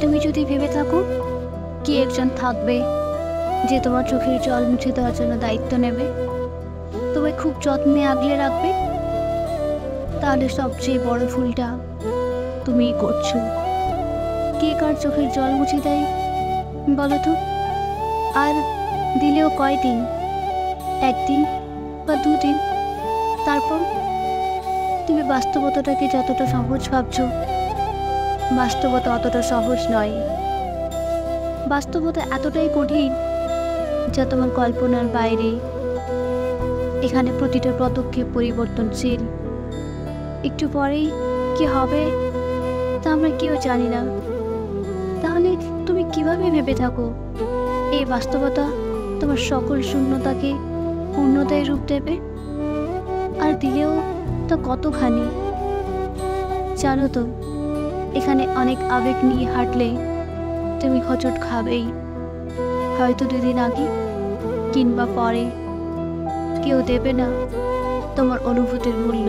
তুমি যদি ভেবে থাকো কি একজন থাকবে যে তোমার চোখের জল মুছে দেওয়ার জন্য দায়িত্ব নেবে, তোমায় খুব যত্নে আগলে রাখবে, তাহলে সবচেয়ে বড় ভুলটা তুমিই করছো। কে কার চোখের জল মুছে দেয় বলো তো? আর দিলেও কয়দিন, একদিন বা দুদিন। তারপর তুমি বাস্তবতাটাকে যতটা সহজ ভাবছো, বাস্তবতা অতটা সহজ নয়। বাস্তবতা এতটাই কঠিন যা তোমার কল্পনার বাইরে। এখানে প্রতিটা পদক্ষেপ পরিবর্তনশীল। একটু পরেই কি হবে তা আমরা কেউ জানি না। তাহলে তুমি কিভাবে ভেবে থাকো এই বাস্তবতা তোমার সকল শূন্যতাকে পূর্ণতায় রূপ দেবে? আর দিলেও তো কতখানি। জানো তো, এখানে অনেক আবেগ নিয়ে হাঁটলে তুমি হোঁচট খাবেই। হয়তো 2 দিন আগে কিংবা পরে কেউ দেবে না তোমার অনুভূতির মূল্য।